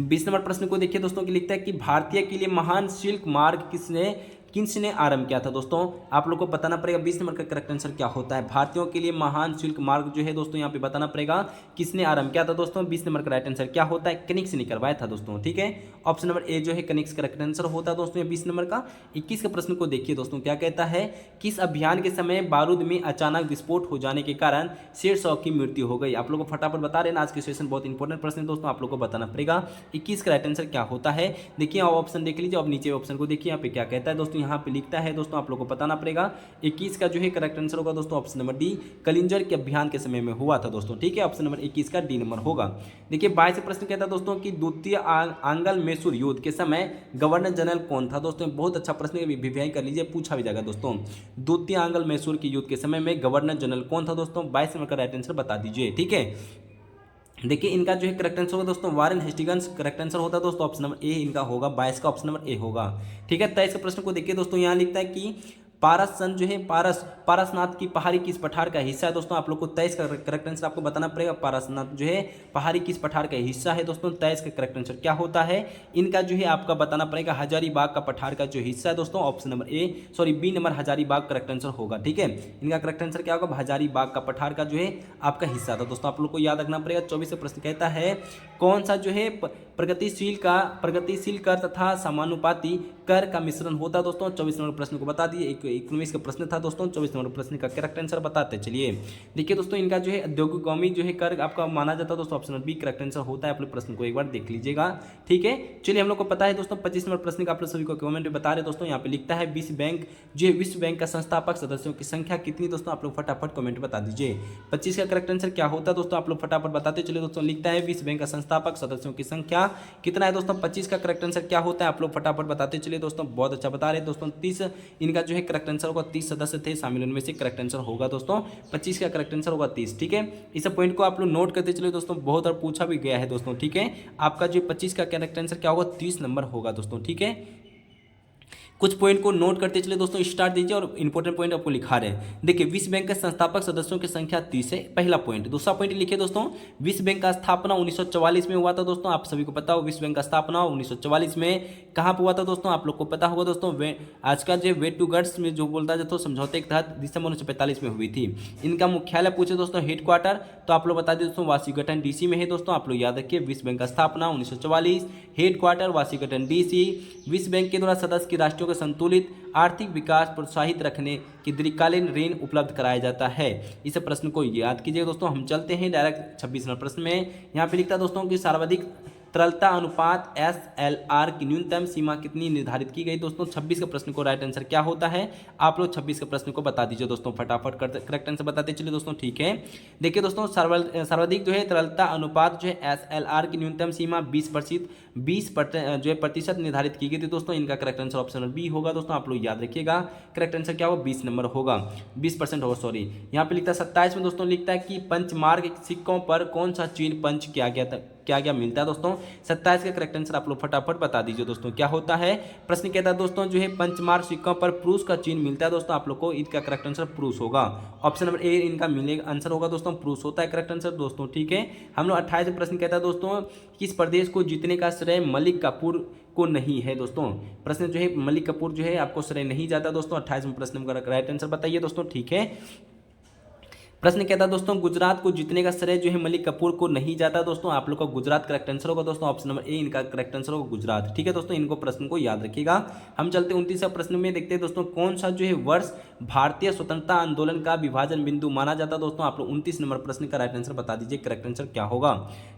20 नंबर प्रश्न को देखिए दोस्तों, कि लिखता है कि भारतीय के लिए महान सिल्क मार्ग किसने किसने आरंभ किया था दोस्तों, आप लोग को बताना पड़ेगा 20 नंबर का करेक्ट आंसर क्या होता है। भारतीयों के लिए महान शुल्क मार्ग जो है दोस्तों यहाँ पे बताना पड़ेगा किसने आरंभ किया था दोस्तों। 20 नंबर का राइट आंसर क्या होता है, कनिक्स ने करवाया था दोस्तों, ठीक है। ऑप्शन नंबर ए जो है कनिक्स करेक्ट आंसर होता है दोस्तों 20 नंबर का। 21 के प्रश्न को देखिए दोस्तों, क्या कहता है, किस अभियान के समय बारूद में अचानक विस्फोट हो जाने के कारण शेरशाह की मृत्यु हो गई। आप लोग को फटाफट बता रहे हैं, आज के सेशन बहुत इंपॉर्टेंट प्रश्न है दोस्तों, आप लोग को बताना पड़ेगा 21 का राइट आंसर क्या होता है। देखिए आप ऑप्शन देख लीजिए, अब नीचे ऑप्शन को देखिए, यहाँ पे क्या कहता है दोस्तों, यहाँ पे लिखता है दोस्तों, आप लोग को बताना पड़ेगा 21 का जो है करेक्ट आंसर होगा दोस्तों ऑप्शन नंबर डी, कलिंजर के अभियान के समय में हुआ था दोस्तों, ठीक है। ऑप्शन नंबर 21 का डी नंबर होगा। देखिए 22 प्रश्न कहता है दोस्तों कि द्वितीय आंग्ल मैसूर युद्ध के समय गवर्नर जनरल कौन था दोस्तों। बहुत अच्छा प्रश्न है, वीवीआई कर लीजिए, पूछा भी जाएगा दोस्तों। द्वितीय आंग्ल मैसूर के युद्ध के समय में गवर्नर जनरल कौन था दोस्तों, 22 नंबर का राइट आंसर बता दीजिए, ठीक है। देखिए इनका जो है करेक्ट आंसर होगा दोस्तों वारेन हेस्टिंग्स करेक्ट आंसर होता है दोस्तों, ऑप्शन नंबर ए इनका होगा, 22 का ऑप्शन नंबर ए होगा, ठीक है। 23 के प्रश्न को देखिए दोस्तों, यहाँ लिखता है कि पारस सन जो है पारसनाथ की पहाड़ी किस पठार का हिस्सा है दोस्तों। आप लोग को 23 का करेक्ट आंसर आपको बताना पड़ेगा, पारसनाथ जो है पहाड़ी किस पठार का हिस्सा है दोस्तों। 23 का करेक्ट आंसर क्या होता है, इनका जो है आपका बताना पड़ेगा हजारीबाग का पठार का जो हिस्सा है दोस्तों, option number A sorry B number Hazaribagh correct answer होगा, ठीक है। इनका करेक्ट आंसर क्या होगा, हजारीबाग का पठार का जो है आपका हिस्सा था दोस्तों, आप लोग को याद रखना पड़ेगा। 24 का प्रश्न कहता है कौन सा जो है प्रगतिशील कर तथा समानुपाती कर का मिश्रण होता है दोस्तों। 24 नंबर प्रश्न को बता दिए, 19 का प्रश्न था दोस्तों, 24 नंबर प्रश्न का करेक्ट आंसर बताते चलिए। देखिए दोस्तों इनका जो है औद्योगिक जो है कर आपका माना जाता है दोस्तों, option number B correct answer होता है। अपने प्रश्न को एक बार देख लीजिएगा, ठीक है। चलिए हम लोग को पता है दोस्तों 25 नंबर प्रश्न का आप लोग सभी को कमेंट में बता रहे दोस्तों, यहाँ पे लिखता है विश्व बैंक जो है विश्व बैंक का संस्थापक सदस्यों की संख्या कितनी दोस्तों, आप लोग फटाफट कमेंट बता दीजिए। 25 का करेक्ट आंसर क्या होता है दोस्तों, आप लोग फटाफट बताते चलिए दोस्तों। लिखता है विश्व बैंक का संस्थापक सदस्यों की संख्या कितना है दोस्तों। 25 का करेक्ट आंसर क्या होता है, आप लोग फटाफट बताते चलिए दोस्तों, बहुत अच्छा बता रहे हैं दोस्तों। 30 इनका जो है करेक्ट आंसर होगा, 30 सदस्य थे शामिल, उनमें से करेक्ट आंसर होगा दोस्तों 25 का करेक्ट आंसर होगा 30, ठीक है। इस पॉइंट को आप लोग नोट करते चलिए दोस्तों, बहुत बार पूछा भी गया है दोस्तों, ठीक है। आपका जो 25 का करेक्ट आंसर क्या होगा, 30 नंबर होगा दोस्तों, ठीक है। कुछ पॉइंट को नोट करते चले दोस्तों, स्टार्ट दीजिए और इंपॉर्टेंट पॉइंट आपको लिखा रहे हैं। देखिए विश्व बैंक के संस्थापक सदस्यों की संख्या 30 है, पहला पॉइंट। दूसरा पॉइंट लिखिए दोस्तों, विश्व बैंक का स्थापना 1944 में हुआ था दोस्तों, आप सभी को पता हो विश्व बैंक का स्थापना 1944 में कहाँ पर हुआ था दोस्तों, आप लोग को पता होगा दोस्तों। आज का जो वेट टू गट्स में जो बोलता है दोस्तों, समझौते के तहत दिसंबर 1945 में हुई थी। इनका मुख्यालय पूछे दोस्तों हेडक्वार्टर, तो आप लोग बता दें दोस्तों वाशिंगटन डीसी में है दोस्तों, आप लोग याद रखिए। विश्व बैंक का स्थापना 1944, हेडक्वार्टर वाशिंगटन डीसी। विश्व बैंक के द्वारा सदस्य की राष्ट्रों को संतुलित आर्थिक विकास प्रोत्साहित रखने की दीर्घकालीन ऋण उपलब्ध कराया जाता है। इस प्रश्न को याद कीजिए दोस्तों। हम चलते हैं डायरेक्ट 26 नंबर प्रश्न में। यहाँ पे लिखता है दोस्तों कि सर्वाधिक तरलता अनुपात SLR की न्यूनतम सीमा कितनी निर्धारित की गई दोस्तों। 26 का प्रश्न को राइट आंसर क्या होता है, आप लोग 26 के प्रश्न को बता दीजिए दोस्तों, फटाफट करेक्ट आंसर बताते चलिए दोस्तों, ठीक है। देखिए दोस्तों सर्वाधिक जो है तरलता अनुपात जो है SLR की न्यूनतम सीमा 20% जो है प्रतिशत निर्धारित की गई थी दोस्तों। इनका correct answer option number B होगा दोस्तों, आप लोग याद रखिएगा। करेक्ट आंसर क्या होगा, 20 नंबर होगा, 20% होगा सॉरी। यहाँ पे लिखता है 27 में दोस्तों, लिखता है कि पंचमार्ग सिक्कों पर कौन सा चिन्ह पंच किया गया था, क्या मिलता है दोस्तों। 27 का करेक्ट आंसर आप लोग फटाफट बता दीजिए दोस्तों, क्या होता है। प्रश्न कहता है दोस्तों जो है पंचमार्ग सिक्कों पर पुरुष का चिन्ह मिलता है दोस्तों, आप लोग को इसका करेक्ट आंसर पुरुष होगा। ऑप्शन नंबर ए इनका मिलेगा आंसर होगा दोस्तों, पुरुष होता है करेक्ट आंसर दोस्तों, ठीक है। हम लोग 28 प्रश्न कहता है दोस्तों, किस प्रदेश को जीतने का श्रेय मलिक कपूर को नहीं है दोस्तों। प्रश्न जो है मलिक कपूर जो है आपको श्रेय नहीं जाता दोस्तों। 28वें प्रश्न का राइट आंसर बताइए दोस्तों, ठीक है। प्रश्न कहता है दोस्तों गुजरात को जीतने का श्रेय जो है मलिक कपूर को नहीं जाता दोस्तों, आप लोग का गुजरात करेक्ट आंसर होगा दोस्तों, ऑप्शन नंबर ए इनका करेक्ट आंसर होगा गुजरात, ठीक है दोस्तों। इनको प्रश्न को याद रखिएगा। हम चलते 29वें प्रश्न में, देखते हैं दोस्तों कौन सा जो है वर्ष भारतीय स्वतंत्रता आंदोलन का विभाजन बिंदु माना जाता है दोस्तों। आप लोग 29 नंबर प्रश्न का राइट आंसर बता दीजिए, करेक्ट आंसर क्या होगा,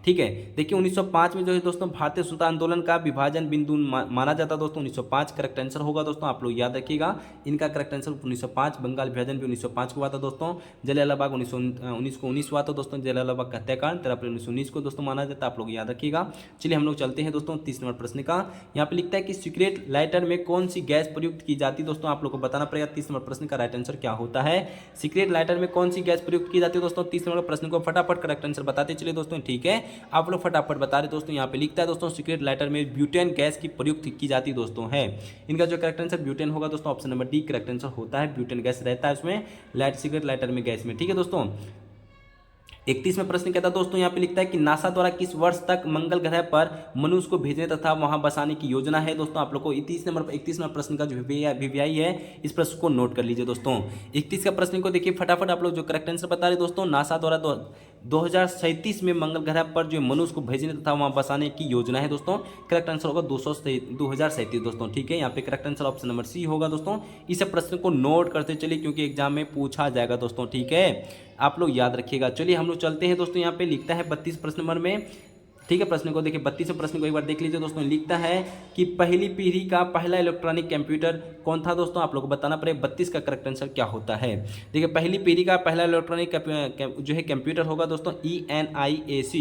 ठीक है। देखिए 1905 में जो है दोस्तों भारतीय स्वतंत्रता आंदोलन का विभाजन बिंदु माना जाता है दोस्तों, 1905 करेक्ट आंसर होगा दोस्तों, आप लोग याद रखिएगा। इनका करेक्ट आंसर 1905, बंगाल विभाजन भी 1905 को हुआ था दोस्तों। जलियांवाला बाग 1919 हुआ था दोस्तों, जलियांवाला बाग का हत्याकांड 13 अप्रैल 1919 को दोस्तों माना जाता है, आप लोग याद रखिएगा। चलिए हम लोग चलते हैं दोस्तों 30 नंबर प्रश्न का। यहाँ पे लिखता है कि सीक्रेट लाइटर में कौन सी गैस प्रयुक्त की जाती है दोस्तों, आप लोग को बताना पड़ेगा। 30 नंबर प्रश्न का राइट आंसर क्या होता है, सीक्रेट लाइटर में कौन सी गैस प्रयुक्त की जाती है दोस्तों। 30 नंबर प्रश्न को फटाफट करेक्ट आंसर बताते चलिए दोस्तों, ठीक है। आप लोग फटाफट बता रहे दोस्तों। यहाँ पे लिखता है दोस्तों सीक्रेट लाइटर में ब्यूटेन गैस की प्रयुक्त की जाती दोस्तों है। इनका जो करेक्ट आंसर ब्यूटेन होगा दोस्तों, option number D correct answer होता है। ब्यूटेन गैस रहता है उसमें, सीक्रेट लाइटर में गैस में, ठीक है दोस्तों। 31वें प्रश्न कहता है दोस्तों, यहाँ पे लिखता है कि नासा द्वारा किस वर्ष तक मंगल ग्रह पर मनुष्य को भेजने तथा वहां बसाने की योजना है। दोस्तों आप लोग को 31वें प्रश्न का जो वीवीआई है, इस प्रश्न को नोट कर लीजिए दोस्तों। 31 का प्रश्न को देखिए फटाफट आप लोग जो करेक्ट आंसर बता रहे दोस्तों, नासा द्वारा 2037 में मंगल ग्रह पर जो मनुष्य को भेजने तथा वहां बसाने की योजना है दोस्तों। करेक्ट आंसर होगा 2037 दोस्तों। ठीक है, यहाँ पे correct answer option number C होगा दोस्तों। इस प्रश्न को नोट करते चलिए क्योंकि एग्जाम में पूछा जाएगा दोस्तों। ठीक है, आप लोग याद रखिएगा। चलिए हम लोग चलते हैं दोस्तों। यहाँ पे लिखता है 32 प्रश्न नंबर में। ठीक है, प्रश्न को देखिए 32वें प्रश्न को एक बार देख लीजिए दोस्तों। लिखता है कि पहली पीढ़ी का पहला इलेक्ट्रॉनिक कंप्यूटर कौन था दोस्तों, आप लोग को बताना पड़ेगा 32 का करेक्ट आंसर क्या होता है। देखिए पहली पीढ़ी का पहला इलेक्ट्रॉनिक जो है कंप्यूटर होगा दोस्तों ENIAC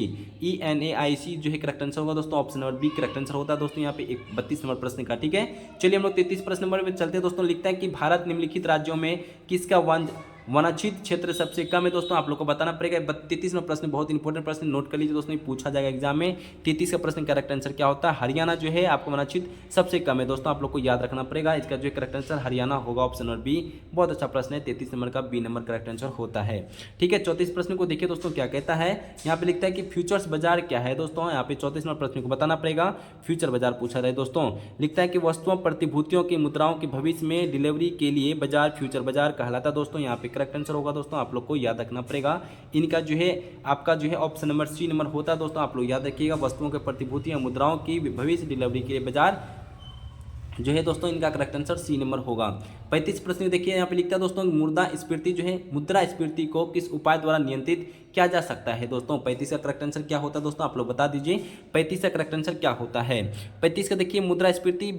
जो है करेक्ट आंसर होगा दोस्तों। Option number B correct answer होता है दोस्तों यहाँ पे 32 नंबर प्रश्न का। ठीक है, चलिए हम लोग 33 प्रश्न नंबर में चलते हैं दोस्तों। लिखता है कि भारत निम्नलिखित राज्यों में किसका वनाच्छित क्षेत्र सबसे कम है दोस्तों, आप लोग को बताना पड़ेगा। 33वां प्रश्न बहुत इंपॉर्टेंट प्रश्न, नोट कर लीजिए दोस्तों, पूछा जाएगा एग्जाम में। 33 का प्रश्न करेक्ट आंसर क्या होता है, हरियाणा जो है आपको वनाच्छित सबसे कम है दोस्तों, आप लोग को याद रखना पड़ेगा। इसका जो करेक्ट आंसर हरियाणा होगा, ऑप्शन नंबर बी। बहुत अच्छा प्रश्न है, 33 नंबर का बी नंबर करेक्ट आंसर होता है। ठीक है, 34 प्रश्न को देखिए दोस्तों क्या कहता है। यहाँ पे लिखता है कि फ्यूचर्स बाजार क्या है दोस्तों, यहाँ पे 34 नंबर प्रश्न को बताना पड़ेगा। फ्यूचर बाजार पूछा जाए दोस्तों। लिखता है कि वस्तुओं प्रतिभूतियों की मुद्राओं के भविष्य में डिलीवरी के लिए बाजार फ्यूचर बाजार कहलाता दोस्तों, यहाँ पे करेक्ट आंसर होगा दोस्तों। आप लोग को याद रखना पड़ेगा। इनका जो है आपका जो है ऑप्शन नंबर सी नंबर होता है दोस्तों, आप लोग याद रखिएगा। वस्तुओं के प्रतिभूतियां मुद्राओं की भविष्य डिलीवरी के लिए बाजार जो है दोस्तों, इनका करेक्ट आंसर सी नंबर होगा। 35 प्रश्न देखिए यहाँ पे लिखता है दोस्तों, मुद्रास्फीति जो है मुद्रास्फीति को किस उपाय द्वारा नियंत्रित किया जा सकता है दोस्तों। 35 का करेक्ट आंसर क्या होता है दोस्तों, आप लोग बता दीजिए 35 का करेक्ट आंसर क्या होता है। 35 का देखिए मुद्रास्फीति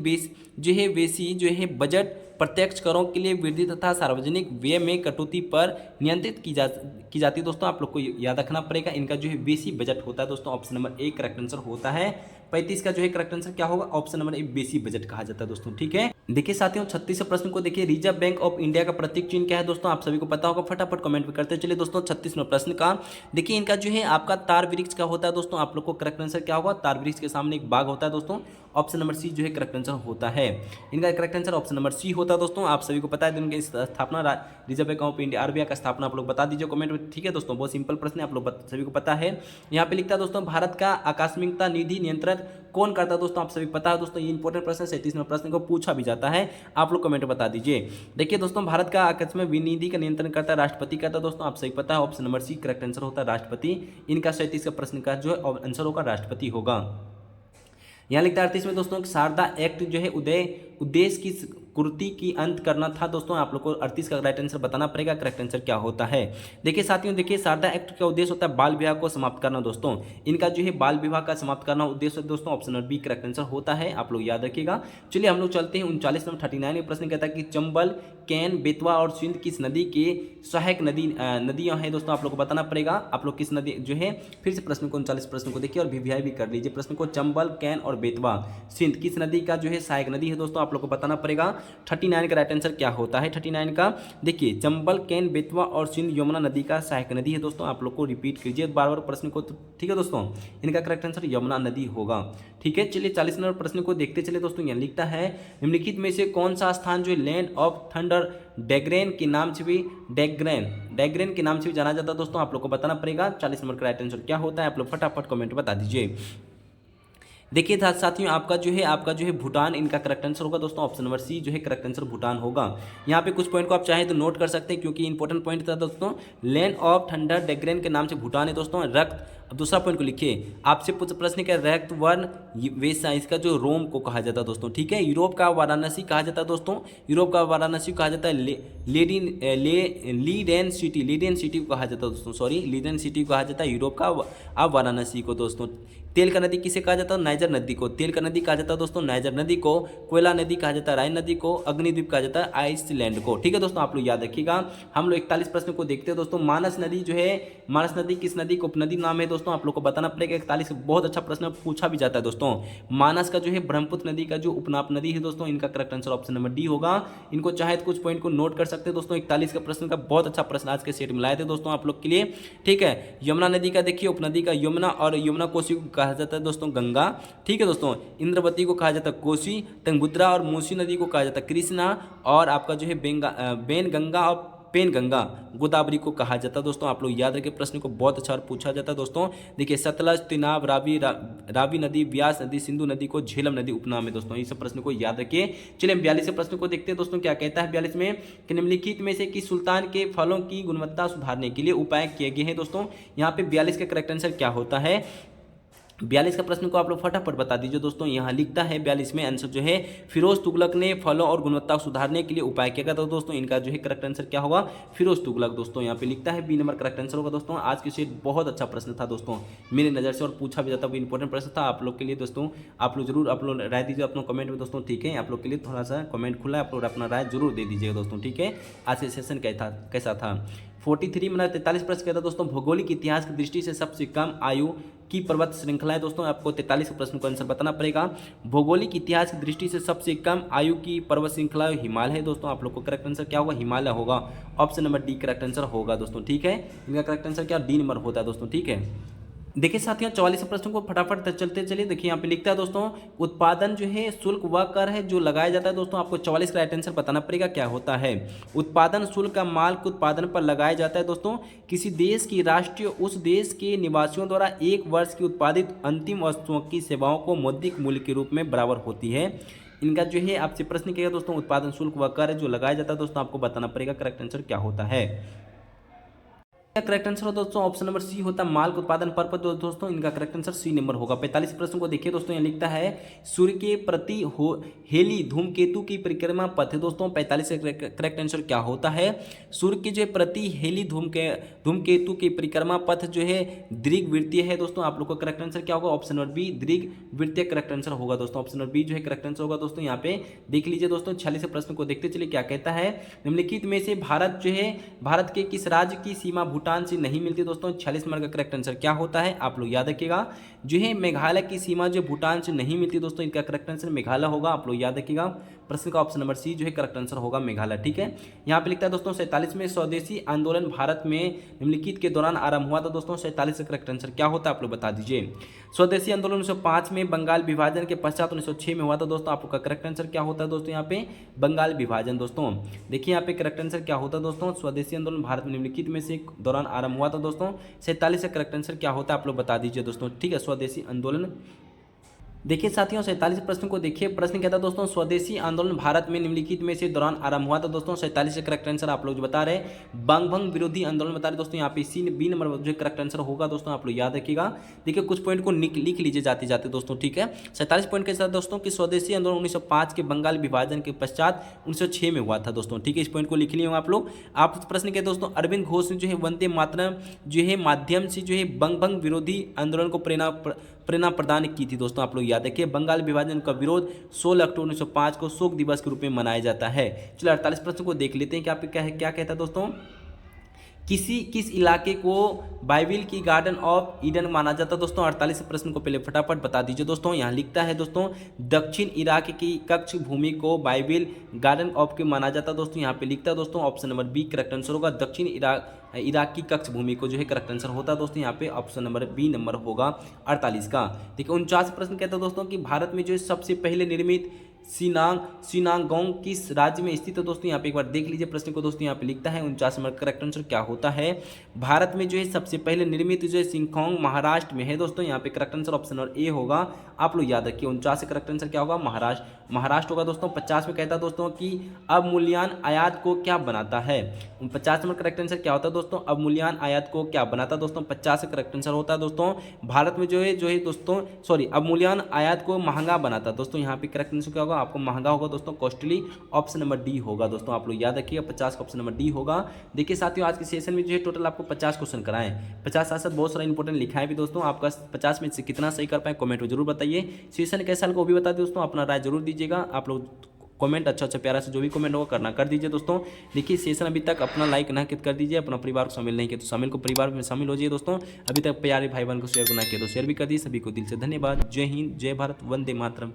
जो है वेसी जो है बजट प्रत्यक्ष करों के लिए वृद्धि तथा सार्वजनिक व्यय में कटौती पर नियंत्रित की जाती है दोस्तों, आप लोग को याद रखना पड़ेगा। इनका जो है बेसी बजट होता है दोस्तों, option number A correct answer होता है। 35 का जो है करेक्ट आंसर क्या होगा, ऑप्शन नंबर ए बेसी बजट कहा जाता है दोस्तों। ठीक है, देखिए साथियों 36 प्रश्न को देखिए, रिजर्व बैंक ऑफ इंडिया का प्रतीक चिन्ह क्या है दोस्तों, आप सभी को पता होगा, फटाफट कमेंट में करते चलिए दोस्तों। 36वें प्रश्न का देखिए, इनका जो है आपका तार वृक्ष का होता है दोस्तों, आप लोग को करेक्ट आंसर क्या होगा, तार वृक्ष के सामने एक बाग होता है दोस्तों, ऑप्शन नंबर सी जो है करेक्ट आंसर होता है। इनका correct answer option number C होता है दोस्तों। आप सभी को पता है इनकी स्थापना reserve bank of India RBI का स्थापना आप लोग बता दीजिए कमेंट में। ठीक है दोस्तों, बहुत सिंपल प्रश्न है, आप लोग सभी को पता है। यहाँ पे लिखता है दोस्तों, भारत का आकस्मिकता निधि नियंत्रण कौन करता है दोस्तों, आप सभी पता है दोस्तों, ये इंपॉर्टेंट प्रश्न 37वें प्रश्न को पूछा भी जाता है, आप लोग कमेंट बता दीजिए। देखिए दोस्तों, भारत का आकस्मिक विनिधि का नियंत्रण करता है राष्ट्रपति करता है दोस्तों, आप सही पता है, option number C correct answer होता है राष्ट्रपति। इनका 37 का प्रश्न का जो है आंसर होगा राष्ट्रपति होगा। यहाँ लिखता है 38 में दोस्तों, शारदा एक्ट जो है उद्देश्य की कुर्ती की अंत करना था दोस्तों, आप लोग को 38 का राइट आंसर बताना पड़ेगा, करेक्ट आंसर क्या होता है। देखिए साथियों, देखिए शारदा एक्ट का उद्देश्य होता है बाल विवाह को समाप्त करना दोस्तों, इनका जो है बाल विवाह का समाप्त करना उद्देश्य दोस्तों, option number B correct answer होता है, आप लोग याद रखिएगा। चलिए हम लोग चलते हैं 39 नंबर 39 प्रश्न कहता है कि चंबल, कैन, बेतवा और सिंध किस नदी के सहायक नदियां हैं दोस्तों, आप लोग को बताना पड़ेगा। आप लोग किस नदी जो है, फिर से प्रश्न को 39 प्रश्न को देखिए और वीवीआई भी कर लीजिए। प्रश्न को चंबल, कैन और बेतवा सिंध किस नदी का जो है सहायक नदी है दोस्तों, आप लोग को बताना पड़ेगा। 39 का राइट आंसर क्या होता है 39 का, देखिए चंबल, कैन, बेतवा और सिंध यमुना नदी का सहायक नदी है दोस्तों, आप लोग को रिपीट कीजिए बार बार प्रश्न को। ठीक है दोस्तों, इनका करेक्ट आंसर यमुना नदी होगा। ठीक है, चलिए 40 नंबर प्रश्न को देखते चले दोस्तों। यहाँ लिखता है, निम्नलिखित में से कौन सा स्थान जो लैंड ऑफ थंडर डेग्रेन के नाम से भी डेग्रेन के नाम से भी जाना जाता है दोस्तों, आप लोग को बताना पड़ेगा। 40 नंबर का राइट आंसर क्या होता है, आप लोग फटाफट कमेंट बता दीजिए। देखिए साथियों, आपका जो है भूटान इनका करेक्ट आंसर होगा दोस्तों, ऑप्शन नंबर सी जो है करेक्ट आंसर भूटान होगा। यहाँ पे कुछ पॉइंट को आप चाहें तो नोट कर सकते हैं क्योंकि इंपॉर्टेंट पॉइंट था दोस्तों। लैंड ऑफ थंडर डेग्रेन के नाम से भूटान है दोस्तों। रक्त, अब दूसरा पॉइंट को लिखिए, आपसे प्रश्न क्या, रक्त वर्ण वेशा इसका जो रोम को कहा जाता है दोस्तों। ठीक है, यूरोप का वाराणसी कहा जाता है दोस्तों, यूरोप का वाराणसी कहा जाता है लीडेन सिटी को कहा जाता है दोस्तों, सॉरी लीडेन सिटी को कहा जाता है यूरोप का वाराणसी को दोस्तों। तेल का नदी किसे कहा जाता है, नाइजर नदी को तेल का नदी कहा जाता है दोस्तों, नाइजर नदी को। कोयला नदी कहा जाता है राइन नदी को। अग्निद्वीप कहा जाता है आइसलैंड को। ठीक है दोस्तों, आप लोग याद रखिएगा। हम लोग 41 प्रश्न को देखते हैं दोस्तों। मानस नदी जो है, मानस नदी किस नदी को उपनदी नाम है दोस्तों, आप लोग को बताना पड़ेगा। 41 बहुत अच्छा प्रश्न पूछा भी जाता है दोस्तों। मानस का जो है ब्रह्मपुत्र नदी का जो उपनाप नदी है दोस्तों, इनका correct answer option number D होगा। इनको चाहे तो कुछ पॉइंट को नोट कर सकते हैं दोस्तों। 41 का प्रश्न का बहुत अच्छा प्रश्न आज के सेट में लाए थे दोस्तों आप लोग के लिए। ठीक है, यमुना नदी का देखिए उपनदी का यमुना, और यमुना कोसी को कहा जाता है दोस्तों गंगा। ठीक है दोस्तों, इंद्रवती को कहा जाता है कोसी, तुंगभद्रा और मूसी नदी को कहा जाता है कृष्णा, और आपका जो है बेन गंगा और पेनगंगा गोदावरी को कहा जाता है दोस्तों। आप लोग याद रखें, प्रश्न को बहुत अच्छा पूछा जाता है दोस्तों। देखिए सतलज, तिनाब, रावी नदी, व्यास नदी, सिंधु नदी को झेलम नदी उपनाम है दोस्तों। इस प्रश्न को याद रखिए। चलिए 42 प्रश्न को देखते हैं दोस्तों, क्या कहता है 42 में कि निम्नलिखित में से किस सुल्तान के फलों की गुणवत्ता सुधारने के लिए उपाय किए गए हैं दोस्तों। यहाँ पे 42 का करेक्ट आंसर क्या होता है। 42 का प्रश्न को आप लोग फटाफट बता दीजिए दोस्तों। यहाँ लिखता है 42 में आंसर जो है फिरोज तुगलक ने फलों और गुणवत्ता सुधारने के लिए उपाय किया गया था दोस्तों। इनका जो है करेक्ट आंसर क्या होगा, फिरोज तुगलक दोस्तों। यहाँ पे लिखता है बी नंबर करेक्ट आंसर होगा दोस्तों। आज के सेट बहुत अच्छा प्रश्न था दोस्तों मेरी नज़र से, और पूछा भी जाता है, इंपॉर्टेंट प्रश्न था आप लोग के लिए दोस्तों। आप लोग जरूर आप लोग राय दीजिए अपना कमेंट में दोस्तों, ठीक है। आप लोग के लिए थोड़ा सा कमेंट खुला है, आप लोग अपना राय जरूर दे दीजिएगा दोस्तों, ठीक है। आज के सेशन कैसा था। 43 मतलब 43 प्रश्न कहता है दोस्तों, भौगोलिक इतिहास की दृष्टि से सबसे कम आयु की पर्वत श्रृंखला है दोस्तों। आपको 43 प्रश्न को आंसर बताना पड़ेगा। भौगोलिक इतिहास की दृष्टि से सबसे कम आयु की पर्वत श्रृंखला हिमालय है दोस्तों। आप लोग को करेक्ट आंसर क्या होगा, हिमालय होगा। Option number D correct answer होगा दोस्तों, ठीक है। इनका करेक्ट आंसर क्या, डी नंबर होता है दोस्तों, ठीक है। देखिए साथियों 44 प्रश्न को फटाफट चलते चलिए। देखिए यहाँ पे लिखता है दोस्तों, उत्पादन जो है शुल्क वह कर है जो लगाया जाता है दोस्तों। आपको 44 का राइट आंसर बताना पड़ेगा क्या होता है। उत्पादन शुल्क का माल के उत्पादन पर लगाया जाता है दोस्तों। किसी देश की राष्ट्रीय उस देश के निवासियों द्वारा एक वर्ष की उत्पादित अंतिम वस्तुओं की सेवाओं को मौद्रिक मूल्य के रूप में बराबर होती है। इनका जो है आपसे प्रश्न किया दोस्तों, उत्पादन शुल्क वह कर है जो लगाया जाता है दोस्तों। आपको बताना पड़ेगा करेक्ट आंसर क्या होता है। करेक्ट आंसर हो दोस्तों ऑप्शन नंबर सी होता है, माल के उत्पादन पर दोस्तों। इनका करेक्ट आंसर सी नंबर होगा। 45 प्रश्न को देखिए दोस्तों, यहाँ लिखता है सूर्य के प्रति हेली धूमकेतु की परिक्रमा पथ है दोस्तों। 45 का करेक्ट आंसर क्या होता है, सूर्य के जो प्रति हेली धूमकेतु की परिक्रमा पथ जो है दीर्घवृत्तीय है दोस्तों। आप लोग का करेक्ट आंसर क्या होगा, ऑप्शन नंबर बी दीर्घवृत्तीय करेक्ट आंसर होगा दोस्तों। ऑप्शन नंबर बी जो है करेक्ट आंसर होगा दोस्तों। यहाँ पे देख लीजिए दोस्तों 46 प्रश्न को देखते चलिए क्या कहता है। निम्नलिखित में से भारत जो है भारत के किस राज्य की सीमा भूटान से नहीं मिलती दोस्तों। 46 नंबर का करेक्ट आंसर क्या होता है, आप लोग याद रखिएगा। जो है मेघालय की सीमा जो भूटान से नहीं मिलती दोस्तों, इनका करेक्ट आंसर मेघालय होगा। आप लोग याद रखिएगा, प्रश्न का ऑप्शन नंबर सी जो है करेक्ट आंसर होगा मेघालय, ठीक है। यहाँ पे लिखता है दोस्तों 47 में स्वदेशी आंदोलन भारत में निम्नलिखित के दौरान आरंभ हुआ था दोस्तों। 47 का करेक्ट आंसर क्या होता है, आप लोग बता दीजिए। स्वदेशी आंदोलन 1905 में, बंगाल विभाजन के पश्चात 1906 में हुआ था दोस्तों। आपका करेक्ट आंसर क्या होता है दोस्तों, यहाँ पे बंगाल विभाजन दोस्तों। देखिए यहाँ पे करेक्ट आंसर क्या होता है दोस्तों, स्वदेशी आंदोलन भारत में निम्नलिखित में से दौरान आरंभ हुआ था दोस्तों। 47 का करेक्ट आंसर क्या होता है, आप लोग बता दीजिए दोस्तों, ठीक है। स्वदेशी आंदोलन देखिए साथियों 47 प्रश्न को देखिए। प्रश्न कहता है दोस्तों, स्वदेशी आंदोलन भारत में निम्नलिखित में से दौरान आरंभ हुआ था दोस्तों। 47 का करेक्ट आंसर आप लोग जो बता रहे हैं बंगभंग विरोधी आंदोलन बता रहे दोस्तों। यहाँ पे सी बी नंबर जो करेक्ट आंसर होगा दोस्तों, आप लोग याद रखिएगा। देखिए कुछ पॉइंट को लिख लीजिए जाते जाते दोस्तों, ठीक है। 47 पॉइंट के साथ दोस्तों कि स्वदेशी आंदोलन 1905 के बंगाल विभाजन के पश्चात 1906 में हुआ था दोस्तों, ठीक है। इस पॉइंट को लिख लिए आप लोग। आप प्रश्न के दोस्तों, अरविंद घोष ने जो है वंदे मातरम जो है माध्यम से जो है बंगभंग विरोधी आंदोलन को प्रेरणा प्रदान की थी दोस्तों। आप लोग याद रखिए, बंगाल विभाजन का विरोध 16 अक्टूबर 1905 को शोक दिवस के रूप में मनाया जाता है। चलो 48 प्रश्न को देख लेते हैं क्या क्या कहता है दोस्तों। किस इलाके को बाइबिल की गार्डन ऑफ ईडन माना जाता है दोस्तों। 48 प्रश्न को पहले फटाफट बता दीजिए दोस्तों। यहाँ लिखता है दोस्तों, दक्षिण इराक की कच्छ भूमि को बाइबिल गार्डन ऑफ के माना जाता है दोस्तों। यहाँ पे लिखता है दोस्तों option number B correct answer होगा। दक्षिण इराक की कच्छ भूमि को जो है करेक्ट आंसर होता है दोस्तों। यहाँ पे ऑप्शन नंबर बी नंबर होगा 48 का। देखिए 49 प्रश्न कहता है दोस्तों कि भारत में जो है सबसे पहले निर्मित शिनांगोंग किस राज्य में स्थित है दोस्तों। यहाँ पे एक बार देख लीजिए प्रश्न को दोस्तों। यहाँ पे लिखता है 49 नंबर करेक्ट आंसर क्या होता है, भारत में जो है सबसे पहले निर्मित जो है शिंगोंग महाराष्ट्र में है दोस्तों। यहाँ पे करेक्ट आंसर ऑप्शन नंबर ए होगा। आप लोग याद रखिए 49 से करेक्ट आंसर क्या होगा, महाराष्ट्र होगा दोस्तों। 50 में कहता है दोस्तों कि अवमूल्यन आयात को क्या बनाता है। 50 नंबर करेक्ट आंसर क्या होता है दोस्तों, अवमूल्यन आयात को क्या बनाता है दोस्तों। 50 से करेक्ट आंसर होता है दोस्तों, भारत में जो है दोस्तों अवमूल्यन आयात को महंगा बनाता है दोस्तों। यहाँ पे करेक्ट आंसर क्या होगा, आपको महंगा होगा दोस्तों, कॉस्टली। ऑप्शन नंबर डी होगा दोस्तों। आप लोग याद रखिएगा 50 का ऑप्शन नंबर डी होगा। देखिए साथियों आज के सेशन में जो है टोटल आपको 50 क्वेश्चन कराएं। 50 साथ साथ बहुत सारा इंपॉर्टेंट लिखा है भी दोस्तों। आपका 50 में से कितना सही कर पाए कमेंट में जरूर बताइए। सेशन कैसा लगा वो भी बता दें दोस्तों, अपना राय जरूर दीजिएगा। आप लोग कमेंट अच्छा प्यारा से जो भी कमेंट होगा करना कर दीजिए दोस्तों। देखिए सेशन अभी तक अपना लाइक ना कर दीजिए, अपना परिवार को शामिल नहीं किया तो शामिल को परिवार में शामिल हो जाइए दोस्तों। अभी तक प्यारे भाई बहन को शेयर को ना किया तो शेयर भी कर दीजिए। सभी को दिल से धन्यवाद। जय हिंद, जय भारत, वंदे मातरम।